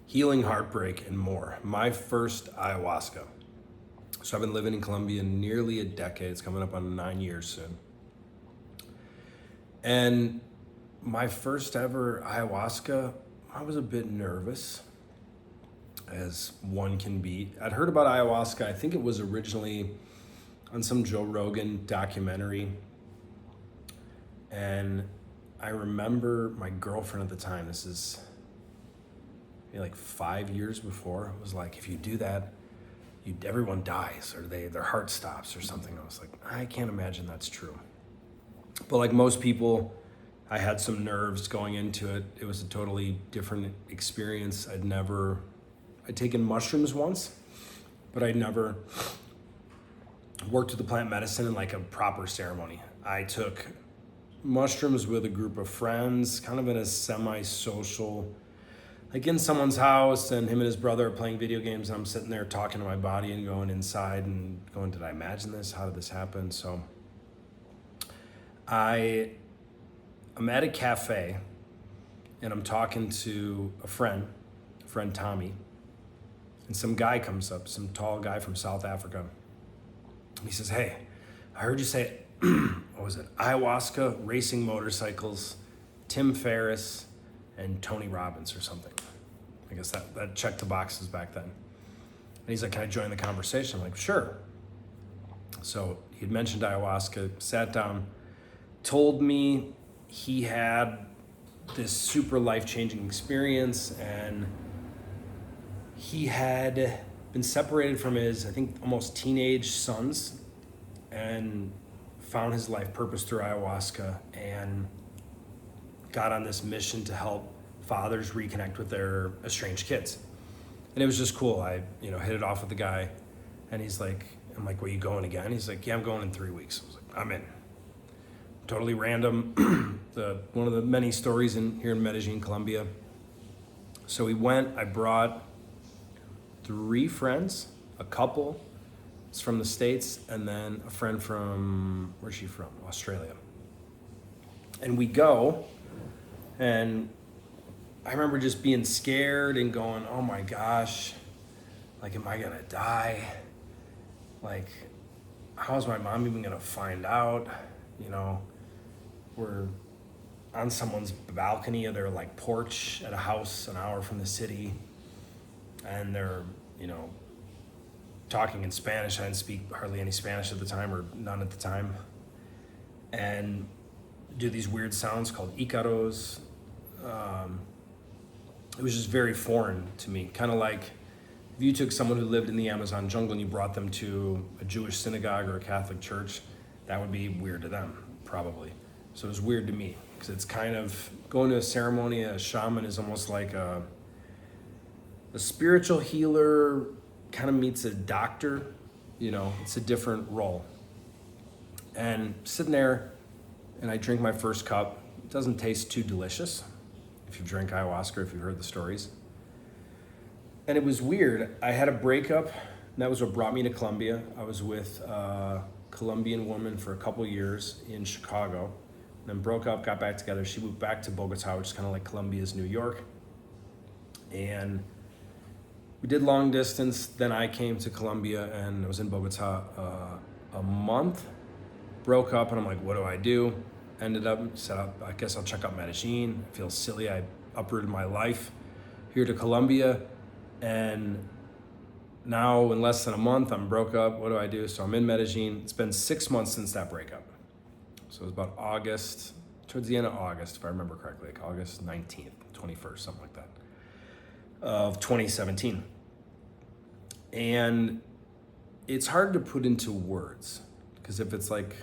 healing heartbreak, and more. My first ayahuasca. So I've been living in Colombia nearly a decade. It's coming up on 9 years soon. And my first ever ayahuasca, I was a bit nervous, as one can be. I'd heard about ayahuasca, I think it was originally on some Joe Rogan documentary. And I remember my girlfriend at the time, this is maybe like 5 years before, was like, if you do that, everyone dies, or their heart stops or something. I was like, I can't imagine that's true. But like most people, I had some nerves going into it. It was a totally different experience. I'd taken mushrooms once, but I'd never worked with the plant medicine in like a proper ceremony. I took mushrooms with a group of friends, kind of in a semi-social, like in someone's house, and him and his brother are playing video games, and I'm sitting there talking to my body and going inside and going, did I imagine this? How did this happen? So I'm at a cafe, and I'm talking to a friend Tommy, and some guy comes up, some tall guy from South Africa. He says, hey, I heard you say, what was it? Ayahuasca, racing motorcycles, Tim Ferriss, and Tony Robbins or something. I guess that checked the boxes back then. And he's like, can I join the conversation? I'm like, sure. So he'd mentioned ayahuasca, sat down, told me he had this super life-changing experience, and he had been separated from his, I think, almost teenage sons, and found his life purpose through ayahuasca, and got on this mission to help fathers reconnect with their estranged kids. And it was just cool. I hit it off with the guy, and he's like, I'm like, well, you going again? He's like, yeah, I'm going in 3 weeks. I was like, I'm in. Totally random. One of the many stories here in Medellin, Colombia. So we went, I brought 3 friends, a couple is from the States, and then a friend from, where's she from? Australia. And we go, and I remember just being scared and going, oh my gosh, like, am I gonna die? Like, how's my mom even gonna find out? We're on someone's balcony of their like porch at a house an hour from the city, and they're, talking in Spanish. I didn't speak hardly any Spanish at the time, or none at the time, and do these weird sounds called ícaros. It was just very foreign to me. Kind of like if you took someone who lived in the Amazon jungle and you brought them to a Jewish synagogue or a Catholic church, that would be weird to them, probably. So it was weird to me, because it's kind of going to a ceremony. A shaman is almost like a spiritual healer, kind of meets a doctor. It's a different role. And sitting there, and I drink my first cup. It doesn't taste too delicious if you've drank ayahuasca, if you've heard the stories. And it was weird. I had a breakup, and that was what brought me to Colombia. I was with a Colombian woman for a couple years in Chicago, and then broke up, got back together. She moved back to Bogota, which is kind of like Colombia's New York. And we did long distance. Then I came to Colombia, and I was in Bogota a month. Broke up, and I'm like, what do I do? Ended up, set up, I guess I'll check out Medellin. I feel silly, I uprooted my life here to Colombia, and now in less than a month, I'm broke up. What do I do? So I'm in Medellin. It's been 6 months since that breakup. So it was about August, towards the end of August, if I remember correctly, like August 19th, 21st, something like that, of 2017. And it's hard to put into words, because if it's like,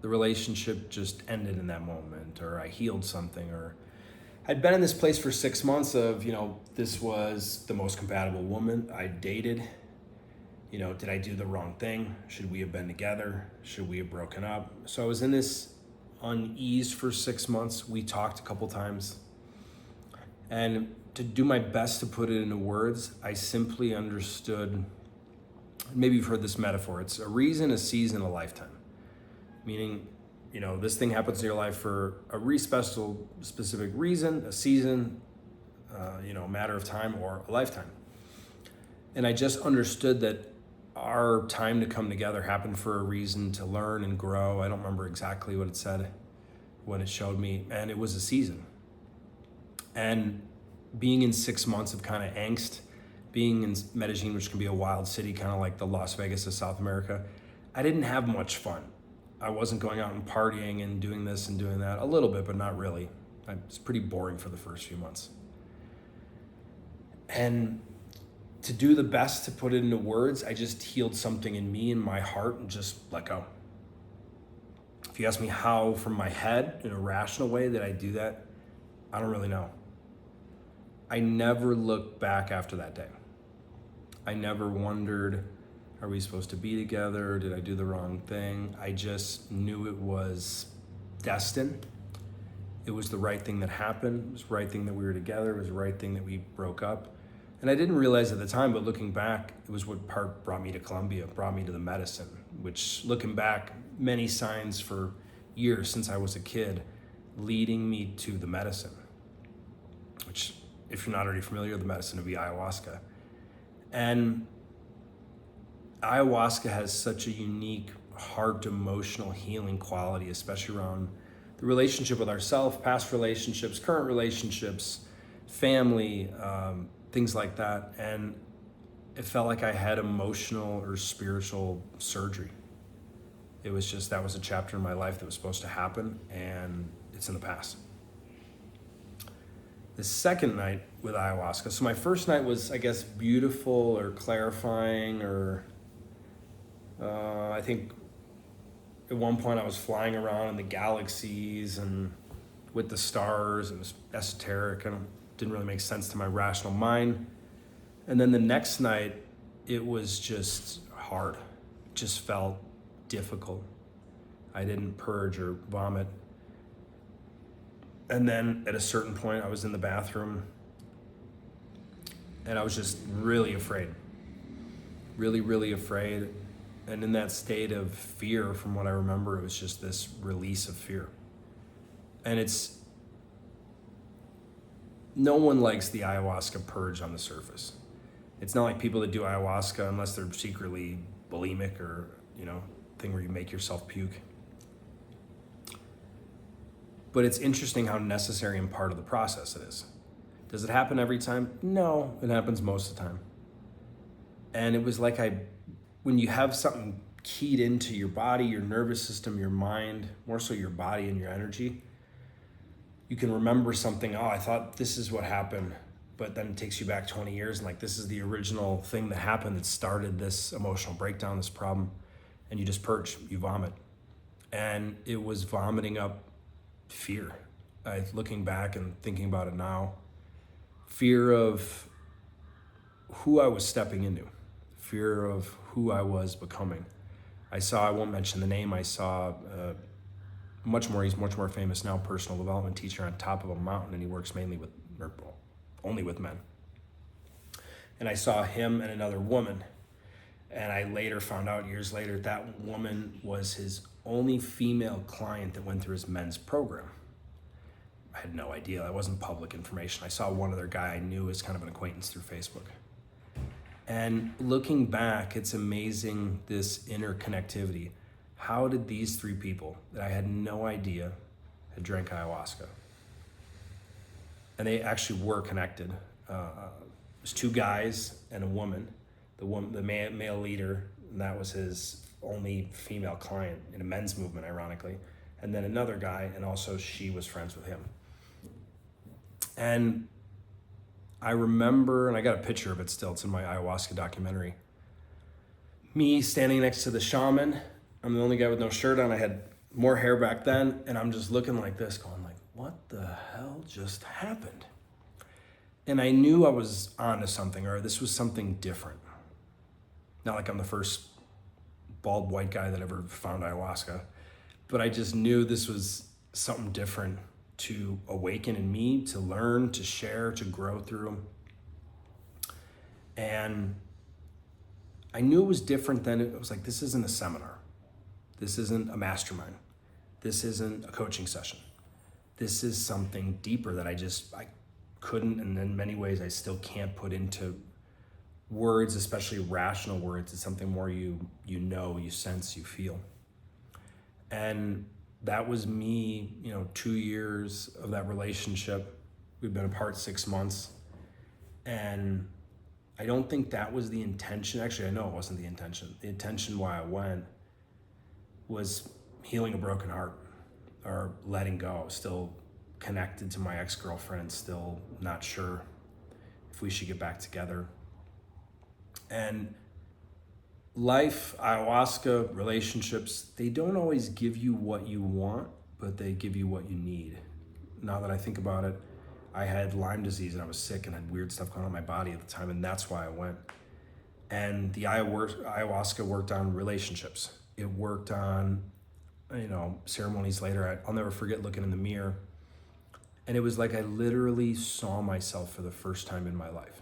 the relationship just ended in that moment, or I healed something, or I'd been in this place for 6 months of, this was the most compatible woman I dated. Did I do the wrong thing? Should we have been together? Should we have broken up? So I was in this unease for 6 months. We talked a couple times. And to do my best to put it into words, I simply understood, maybe you've heard this metaphor, it's a reason, a season, a lifetime. Meaning, this thing happens in your life for a specific reason, a season, a matter of time or a lifetime. And I just understood that our time to come together happened for a reason, to learn and grow. I don't remember exactly what it said when it showed me, and it was a season. And being in 6 months of kind of angst, being in Medellin, which can be a wild city, kind of like the Las Vegas of South America, I didn't have much fun. I wasn't going out and partying and doing this and doing that, a little bit, but not really. It's pretty boring for the first few months. And to do the best to put it into words, I just healed something in me, in my heart, and just let go. If you ask me how, from my head, in a rational way, that I do that, I don't really know. I never looked back after that day. I never wondered, are we supposed to be together? Did I do the wrong thing? I just knew it was destined. It was the right thing that happened. It was the right thing that we were together. It was the right thing that we broke up. And I didn't realize at the time, but looking back, it was what part brought me to Colombia, brought me to the medicine, which, looking back, many signs for years since I was a kid leading me to the medicine, which, if you're not already familiar with the medicine, would be ayahuasca. And ayahuasca has such a unique heart emotional healing quality, especially around the relationship with ourselves, past relationships, current relationships, family, things like that. And it felt like I had emotional or spiritual surgery. It was just, that was a chapter in my life that was supposed to happen, and it's in the past. The second night with ayahuasca, so my first night was, I guess, beautiful or clarifying, or I think at one point I was flying around in the galaxies and with the stars, and it was esoteric and didn't really make sense to my rational mind. And then the next night, it was just hard. It just felt difficult. I didn't purge or vomit. And then at a certain point, I was in the bathroom and I was just really afraid. Really, really afraid. And in that state of fear, from what I remember, it was just this release of fear. And no one likes the ayahuasca purge on the surface. It's not like people that do ayahuasca, unless they're secretly bulimic or, thing where you make yourself puke. But it's interesting how necessary and part of the process it is. Does it happen every time? No, it happens most of the time. And it was like when you have something keyed into your body, your nervous system, your mind, more so your body and your energy, you can remember something, I thought this is what happened, but then it takes you back 20 years, and like, this is the original thing that happened that started this emotional breakdown, this problem, and you just purge, you vomit. And it was vomiting up fear. Looking back and thinking about it now, fear of who I was stepping into, fear of who I was becoming. I won't mention the name, I saw he's much more famous now, personal development teacher on top of a mountain, and he works only with men. And I saw him and another woman, and I later found out, years later, that woman was his only female client that went through his men's program. I had no idea. That wasn't public information. I saw one other guy I knew as kind of an acquaintance through Facebook. And looking back, it's amazing, this interconnectivity. How did these three people that I had no idea had drank ayahuasca? And they actually were connected. It was two guys and a woman. The male leader, and that was his only female client in a men's movement, ironically. And then another guy, and also she was friends with him. And I remember, and I got a picture of it still, it's in my ayahuasca documentary, me standing next to the shaman. I'm the only guy with no shirt on. I had more hair back then, and I'm just looking like this, going like, what the hell just happened? And I knew I was onto something, or this was something different. Not like I'm the first bald white guy that ever found ayahuasca, but I just knew this was something different to awaken in me, to learn, to share, to grow through. And I knew it was different then. It was like, this isn't a seminar. This isn't a mastermind. This isn't a coaching session. This is something deeper that I couldn't, and in many ways I still can't put into words, especially rational words. It's something more you know, you sense, you feel. And that was me, 2 years of that relationship. We've been apart 6 months. And I don't think that was the intention. Actually, I know it wasn't the intention. The intention why I went was healing a broken heart, or letting go, still connected to my ex-girlfriend, still not sure if we should get back together. And life, ayahuasca, relationships, they don't always give you what you want, but they give you what you need. Now that I think about it, I had Lyme disease and I was sick and had weird stuff going on in my body at the time, and that's why I went. And the ayahuasca worked on relationships. It worked on, ceremonies later. I'll never forget looking in the mirror. And it was like I literally saw myself for the first time in my life.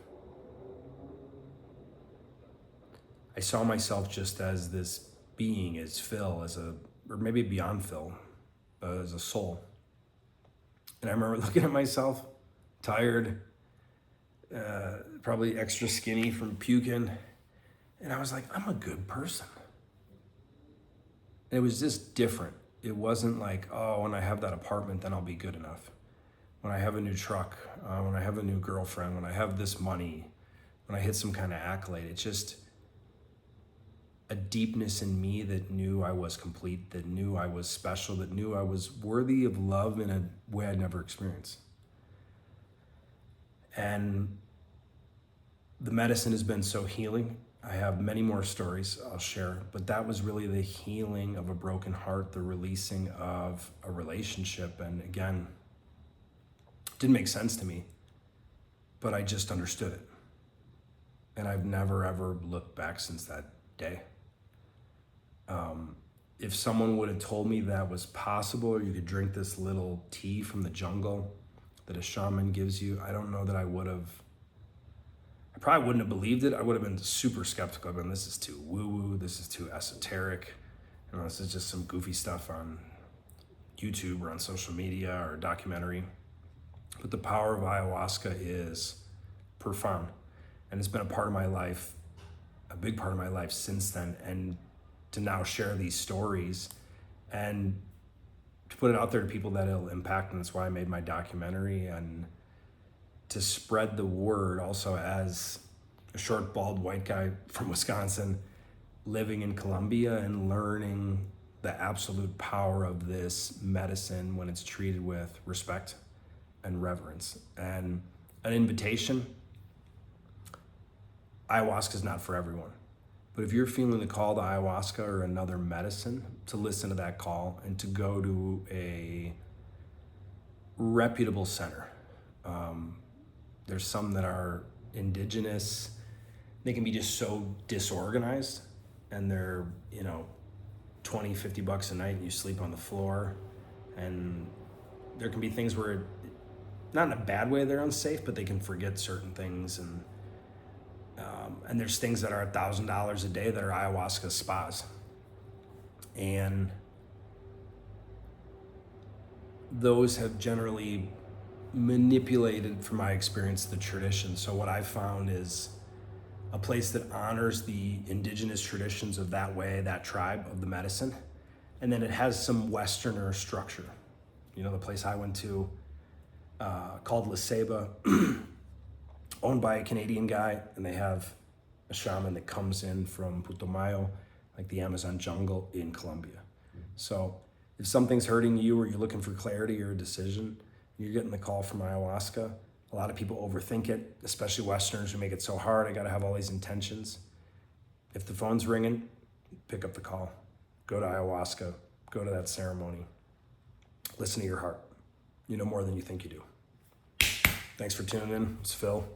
I saw myself just as this being, as Phil, or maybe beyond Phil, as a soul. And I remember looking at myself, tired, probably extra skinny from puking. And I was like, I'm a good person. And it was just different. It wasn't like, oh, when I have that apartment, then I'll be good enough. When I have a new truck, when I have a new girlfriend, when I have this money, when I hit some kind of accolade, it's just a deepness in me that knew I was complete, that knew I was special, that knew I was worthy of love in a way I'd never experienced. And the medicine has been so healing. I have many more stories I'll share, but that was really the healing of a broken heart, the releasing of a relationship. And again, it didn't make sense to me, but I just understood it. And I've never, ever looked back since that day. If someone would have told me that was possible, or you could drink this little tea from the jungle that a shaman gives you, I don't know that I probably wouldn't have believed it. I would have been super skeptical. I've been, this is too woo-woo, this is too esoteric. This is just some goofy stuff on YouTube or on social media or a documentary. But the power of ayahuasca is profound. And it's been a part of my life, a big part of my life since then. And to now share these stories and to put it out there to people that it'll impact, and that's why I made my documentary, and to spread the word also as a short, bald, white guy from Wisconsin living in Colombia and learning the absolute power of this medicine when it's treated with respect and reverence. And an invitation, ayahuasca is not for everyone. But if you're feeling the call to ayahuasca or another medicine, to listen to that call and to go to a reputable center. There's some that are indigenous. They can be just so disorganized, and they're, $20, $50 a night, and you sleep on the floor. And there can be things where, not in a bad way, they're unsafe, but they can forget certain things. And there's things that are $1,000 a day that are ayahuasca spas. And those have generally manipulated, from my experience, the tradition. So what I've found is a place that honors the indigenous traditions of that way, that tribe of the medicine. And then it has some Westerner structure. The place I went to called La Ceiba, owned by a Canadian guy, and they have a shaman that comes in from Putumayo, like the Amazon jungle in Colombia. So if something's hurting you, or you're looking for clarity or a decision, you're getting the call from ayahuasca. A lot of people overthink it, especially Westerners who make it so hard. I gotta have all these intentions. If the phone's ringing, pick up the call. Go to ayahuasca, go to that ceremony. Listen to your heart. You know more than you think you do. Thanks for tuning in. It's Phil.